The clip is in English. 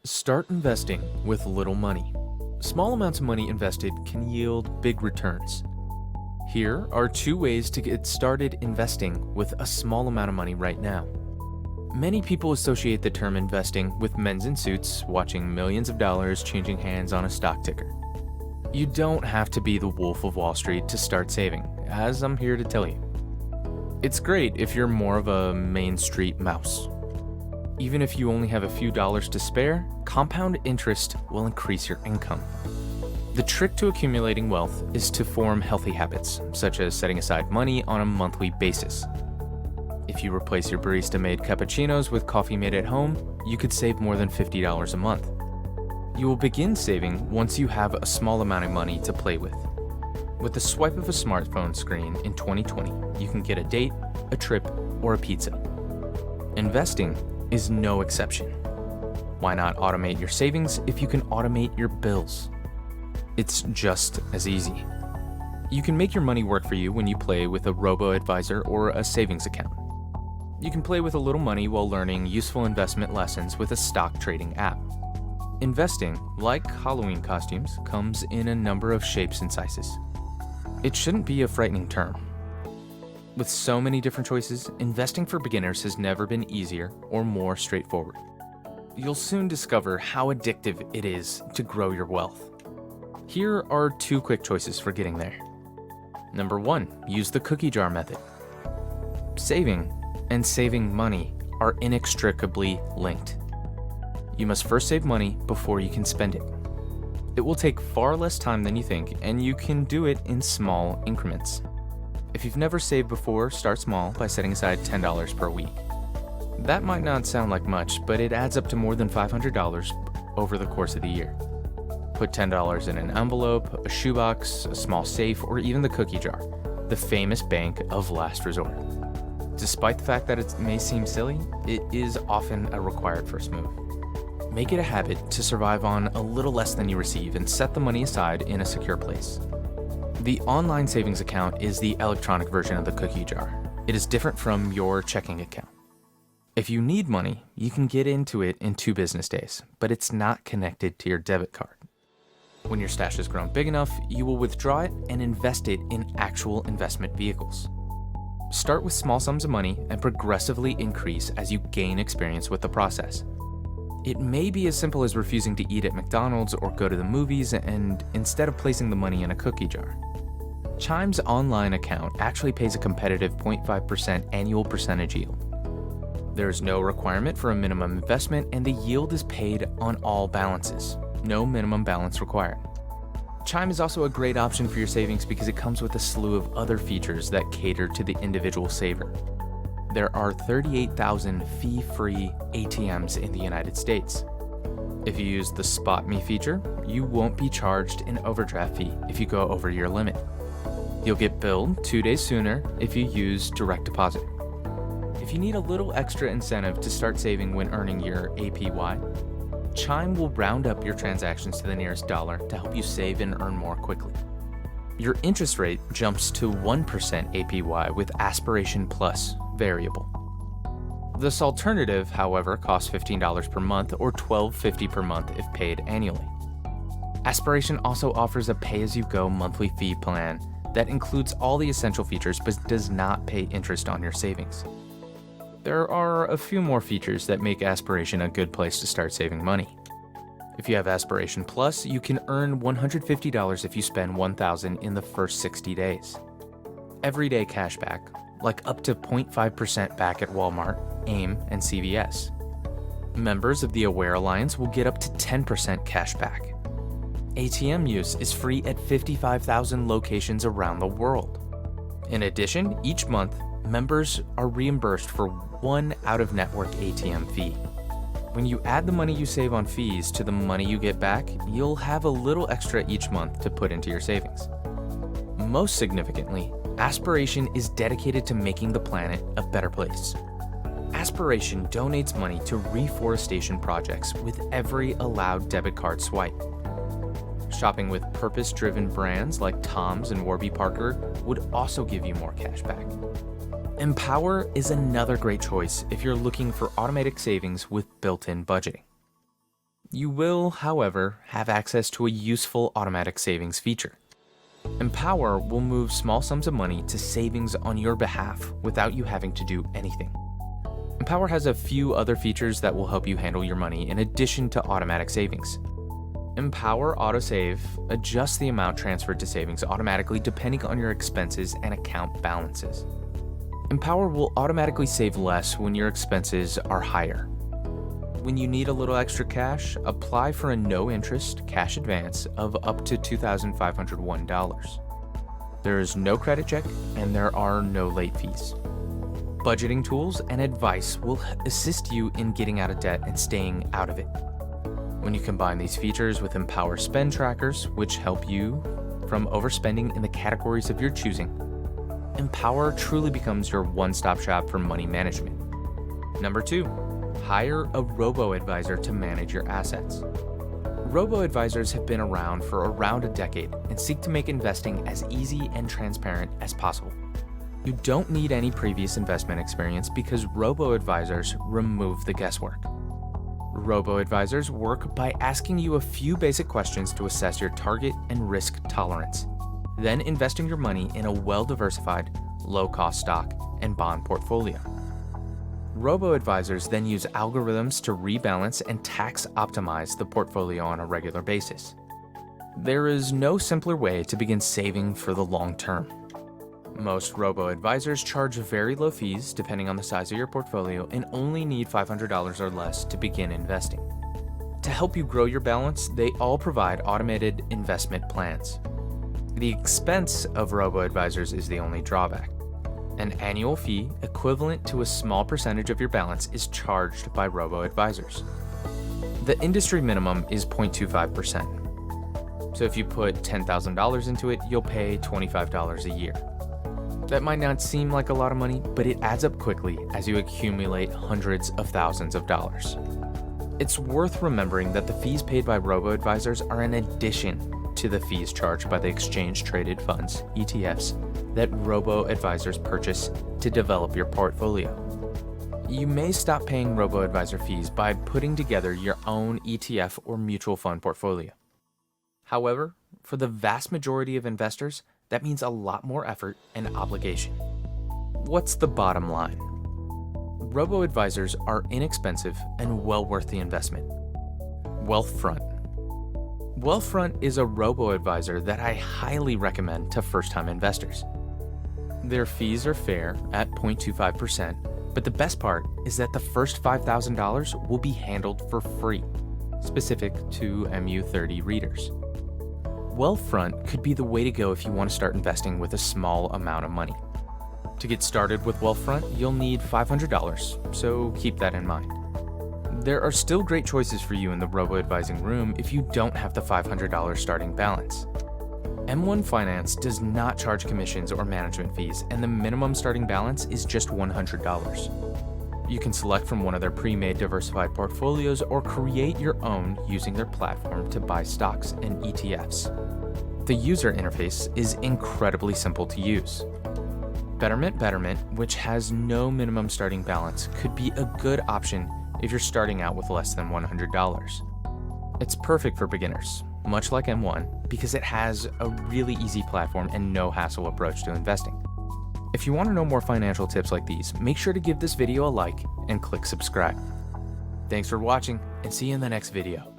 Start investing with little money. Small amounts of money invested can yield big returns. Here are 2 ways to get started investing with a small amount of money right now. Many people associate the term investing with men in suits watching millions of dollars changing hands on a stock ticker. You don't have to be the Wolf of Wall Street to start saving, as I'm here to tell you. It's great if you're more of a Main Street mouse. Even if you only have a few dollars to spare, compound interest will increase your income. The trick to accumulating wealth is to form healthy habits, such as setting aside money on a monthly basis. If you replace your barista-made cappuccinos with coffee made at home, you could save more than $50 a month. You will begin saving once you have a small amount of money to play with. With the swipe of a smartphone screen in 2020, you can get a date, a trip, or a pizza. Investing is no exception. Why not automate your savings if you can automate your bills? It's just as easy. You can make your money work for you when you play with a robo-advisor or a savings account. You can play with a little money while learning useful investment lessons with a stock trading app. Investing, like Halloween costumes, comes in a number of shapes and sizes. It shouldn't be a frightening term. With so many different choices, investing for beginners has never been easier or more straightforward. You'll soon discover how addictive it is to grow your wealth. Here are 2 quick choices for getting there. Number 1, use the cookie jar method. Saving and saving money are inextricably linked. You must first save money before you can spend it. It will take far less time than you think, and you can do it in small increments. If you've never saved before, start small by setting aside $10 per week. That might not sound like much, but it adds up to more than $500 over the course of the year. Put $10 in an envelope, a shoebox, a small safe, or even the cookie jar, the famous bank of last resort. Despite the fact that it may seem silly, it is often a required first move. Make it a habit to survive on a little less than you receive and set the money aside in a secure place. The online savings account is the electronic version of the cookie jar. It is different from your checking account. If you need money, you can get into it in 2 business days, but it's not connected to your debit card. When your stash has grown big enough, you will withdraw it and invest it in actual investment vehicles. Start with small sums of money and progressively increase as you gain experience with the process. It may be as simple as refusing to eat at McDonald's or go to the movies and instead of placing the money in a cookie jar. Chime's online account actually pays a competitive 0.5% annual percentage yield. There is no requirement for a minimum investment, and the yield is paid on all balances. No minimum balance required. Chime is also a great option for your savings because it comes with a slew of other features that cater to the individual saver. There are 38,000 fee-free ATMs in the United States. If you use the Spot Me feature, you won't be charged an overdraft fee if you go over your limit. You'll get billed 2 days sooner if you use direct deposit. If you need a little extra incentive to start saving when earning your APY, Chime will round up your transactions to the nearest dollar to help you save and earn more quickly. Your interest rate jumps to 1% APY with Aspiration Plus variable. This alternative, however, costs $15 per month or $12.50 per month if paid annually. Aspiration also offers a pay-as-you-go monthly fee plan that includes all the essential features but does not pay interest on your savings. There are a few more features that make Aspiration a good place to start saving money. If you have Aspiration Plus, you can earn $150 if you spend $1,000 in the first 60 days. Everyday cashback, like up to 0.5% back at Walmart, AIM, and CVS. Members of the Aware Alliance will get up to 10% cash back. ATM use is free at 55,000 locations around the world. In addition, each month, members are reimbursed for 1 out-of-network ATM fee. When you add the money you save on fees to the money you get back, you'll have a little extra each month to put into your savings. Most significantly, Aspiration is dedicated to making the planet a better place. Aspiration donates money to reforestation projects with every allowed debit card swipe. Shopping with purpose-driven brands like Tom's and Warby Parker would also give you more cash back. Empower is another great choice if you're looking for automatic savings with built-in budgeting. You will, however, have access to a useful automatic savings feature. Empower will move small sums of money to savings on your behalf without you having to do anything. Empower has a few other features that will help you handle your money in addition to automatic savings. Empower Autosave adjusts the amount transferred to savings automatically depending on your expenses and account balances. Empower will automatically save less when your expenses are higher. When you need a little extra cash, apply for a no-interest cash advance of up to $2,501. There is no credit check and there are no late fees. Budgeting tools and advice will assist you in getting out of debt and staying out of it. When you combine these features with Empower spend trackers, which help you from overspending in the categories of your choosing, Empower truly becomes your one-stop shop for money management. Number 2, hire a robo-advisor to manage your assets. Robo-advisors have been around for around a decade and seek to make investing as easy and transparent as possible. You don't need any previous investment experience because robo-advisors remove the guesswork. Robo-advisors work by asking you a few basic questions to assess your target and risk tolerance, then investing your money in a well-diversified, low-cost stock and bond portfolio. Robo-advisors then use algorithms to rebalance and tax optimize the portfolio on a regular basis. There is no simpler way to begin saving for the long term. Most robo-advisors charge very low fees depending on the size of your portfolio and only need $500 or less to begin investing. To help you grow your balance, they all provide automated investment plans. The expense of robo-advisors is the only drawback. An annual fee equivalent to a small percentage of your balance is charged by robo-advisors. The industry minimum is 0.25%. So if you put $10,000 into it, you'll pay $25 a year. That might not seem like a lot of money, but it adds up quickly as you accumulate hundreds of thousands of dollars. It's worth remembering that the fees paid by robo-advisors are in addition to the fees charged by the exchange-traded funds, ETFs, that robo-advisors purchase to develop your portfolio. You may stop paying robo-advisor fees by putting together your own ETF or mutual fund portfolio. However, for the vast majority of investors, that means a lot more effort and obligation. What's the bottom line? Robo-advisors are inexpensive and well worth the investment. Wealthfront. Wealthfront is a robo-advisor that I highly recommend to first-time investors. Their fees are fair at 0.25%, but the best part is that the first $5,000 will be handled for free, specific to MU30 readers. Wealthfront could be the way to go if you want to start investing with a small amount of money. To get started with Wealthfront, you'll need $500, so keep that in mind. There are still great choices for you in the robo-advising room if you don't have the $500 starting balance. M1 Finance does not charge commissions or management fees, and the minimum starting balance is just $100. You can select from one of their pre-made diversified portfolios or create your own using their platform to buy stocks and ETFs. The user interface is incredibly simple to use. Betterment, which has no minimum starting balance, could be a good option if you're starting out with less than $100. It's perfect for beginners, much like M1, because it has a really easy platform and no hassle approach to investing. If you want to know more financial tips like these, make sure to give this video a like and click subscribe. Thanks for watching, and see you in the next video.